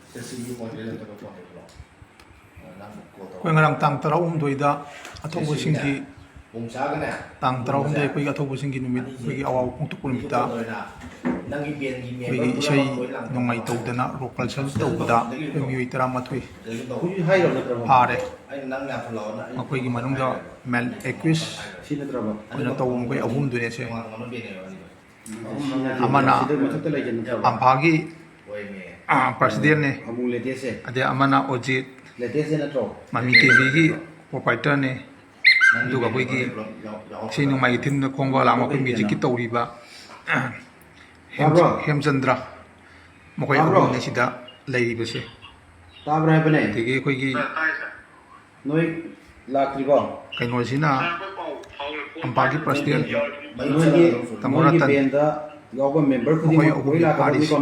ꯑꯩꯈꯣꯏ ꯉꯔꯥꯡ ꯇꯥꯡ 13ꯗ ꯑꯊꯧꯕꯁꯤꯡꯒꯤ ꯇꯥꯡ 16ꯗ ꯑꯩꯈꯣꯏꯒꯤ ꯑꯊꯧꯕꯁꯤꯡꯒꯤ ꯅꯨꯃꯤꯠ ꯑꯩꯈꯣꯏꯒꯤ ꯑꯋꯥꯕ ꯐꯣꯡꯗꯣꯛꯄ ꯅꯨꯃꯤꯠꯇ ꯑꯩꯈꯣꯏꯒꯤ ꯏꯁꯩ ꯅꯣꯡꯃꯥꯏ ꯇꯧꯗꯅ ꯔꯣꯛ ꯀꯜꯆꯔ ꯇꯧꯕꯗ ꯑꯩꯈꯣꯏ ꯃꯤꯑꯣꯏ 12 ꯐꯥꯔꯦ ꯃꯈꯣꯏꯒꯤ ꯃꯅꯨꯡꯗ ꯃꯦꯜ 21 ꯑꯣꯏꯅ ꯇꯧꯕ ꯃꯈꯣꯏ 3ꯗꯨꯅꯦꯁꯦ ꯑꯃꯅ ꯑꯝꯐꯥꯒꯤ ꯄ꯭ꯔꯁꯤꯗꯦꯟꯠꯅꯦ ꯑꯗꯩ ꯑꯃꯅ ꯑꯣꯖꯤꯠ ꯃꯃꯤ ꯇꯤꯚꯤꯒꯤ ꯄ꯭ꯔꯣꯄꯥꯏꯇꯔꯅꯦ ꯑꯗꯨꯒ ꯑꯩꯈꯣꯏꯒꯤ ꯏꯁꯩ ꯅꯣꯡꯃꯥꯏꯒꯤ ꯊꯤꯝꯗ ꯈꯣꯡꯕ ꯂꯥꯡꯕ ꯑꯩꯈꯣꯏ ꯃ꯭ꯌꯨꯖꯤꯛꯀꯤ ꯇꯧꯔꯤꯕ ꯍꯦꯝꯆꯟꯗ꯭ꯔ ꯃꯈꯣꯏ 3ꯅꯦ ꯁꯤꯗ ꯂꯩꯔꯤꯕꯁꯦ ꯑꯗꯒꯤ ꯑꯩꯈꯣꯏꯒꯤ ꯀꯩꯅꯣꯁꯤꯅ ꯑꯝꯐꯥꯒꯤ ꯄ꯭ꯔꯁꯤꯗꯦꯟꯠ ꯇꯥꯃꯣ ꯔꯇꯟ ꯃꯈꯣꯏ 3ꯅꯤ ꯐꯥꯔꯤꯁꯦ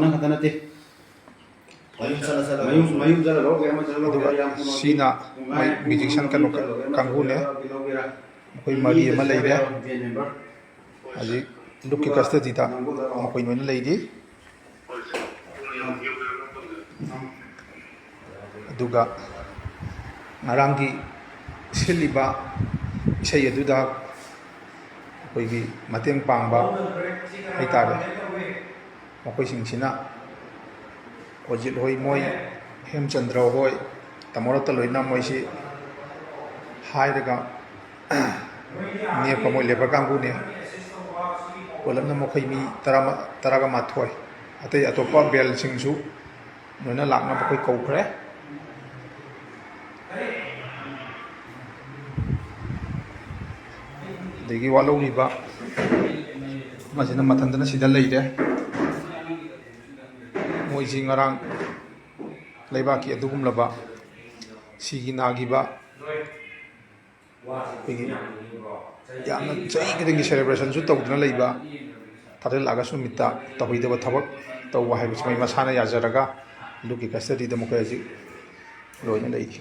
ꯑꯗꯨꯒ ꯁꯤꯅ ꯃꯣꯏ ꯃ꯭ꯌꯨꯖꯤꯛꯁꯤꯌꯥꯟ ꯀꯩꯅꯣ ꯀꯥꯡꯕꯨꯅꯦ ꯃꯈꯣꯏ 3 ꯑꯃ ꯂꯩꯔꯦ ꯍꯧꯖꯤꯛ ꯂꯨꯞꯀꯤ ꯀꯁꯇꯗꯤꯗ ꯃꯈꯣꯏ ꯂꯣꯏꯅ ꯂꯩꯔꯤ ꯑꯗꯨꯒ ꯉꯔꯥꯡꯒꯤ ꯁꯤꯜꯂꯤꯕ ꯏꯁꯩ ꯑꯗꯨꯗ ꯑꯩꯈꯣꯏꯒꯤ ꯃꯇꯦꯡ ꯄꯥꯡꯕ ꯍꯥꯏꯇꯥꯔꯦ ꯃꯈꯣꯏꯁꯤꯡꯁꯤꯅ ꯑꯣꯖꯤꯠ ꯍꯣꯏ ꯃꯣꯏ ꯍꯦꯝꯆꯟꯗ꯭ꯔ ꯍꯣꯏ ꯇꯥꯃꯣ ꯔꯇꯟ ꯂꯣꯏꯅ ꯃꯣꯏꯁꯤ ꯍꯥꯏꯔꯒ ꯅꯦꯛꯄ ꯃꯣꯏ ꯂꯦꯕꯔ ꯀꯥꯡꯕꯨꯅꯦ ꯄꯨꯂꯞꯅ ꯃꯈꯣꯏ ꯃꯤ 12 ꯑꯇꯩ ꯑꯇꯣꯞꯄ ꯕꯦꯜꯁꯤꯡꯁꯨ ꯂꯣꯏꯅ ꯂꯥꯛꯅꯕ ꯑꯩꯈꯣꯏ ꯀꯧꯈ꯭ꯔꯦ ꯑꯗꯒꯤ ꯋꯥꯠꯍꯧꯔꯤꯕ ꯑꯃꯁꯤꯅ ꯃꯊꯟꯗꯅ ꯁꯤꯗ ꯂꯩꯔꯦ ꯃꯣꯏꯁꯤ ꯉꯔꯥꯡ ꯂꯩꯕꯥꯛꯀꯤ ꯑꯗꯨꯒꯨꯝꯂꯕ ꯁꯤꯒꯤ ꯅꯥꯈꯤꯕ ꯑꯩꯈꯣꯏꯒꯤ ꯌꯥꯝꯅ ꯆꯍꯤ ꯈꯨꯗꯤꯡꯒꯤ ꯁꯦꯂꯦꯕ꯭ꯔꯦꯁꯟꯁꯨ ꯇꯧꯗꯨꯅ ꯂꯩꯕ 13 ꯑꯥꯒꯁ ꯅꯨꯃꯤꯠꯇ ꯇꯧꯍꯩꯗꯕ ꯊꯕꯛ ꯇꯧꯕ ꯍꯥꯏꯕꯁꯤ ꯃꯣꯏ ꯃꯁꯥꯅ ꯌꯥꯖꯔꯒ ꯂꯨꯞꯀꯤ ꯀꯁꯇꯗꯤꯗ ꯃꯈꯣꯏ ꯍꯧꯖꯤꯛ ꯂꯣꯏꯅ ꯂꯩꯔꯤ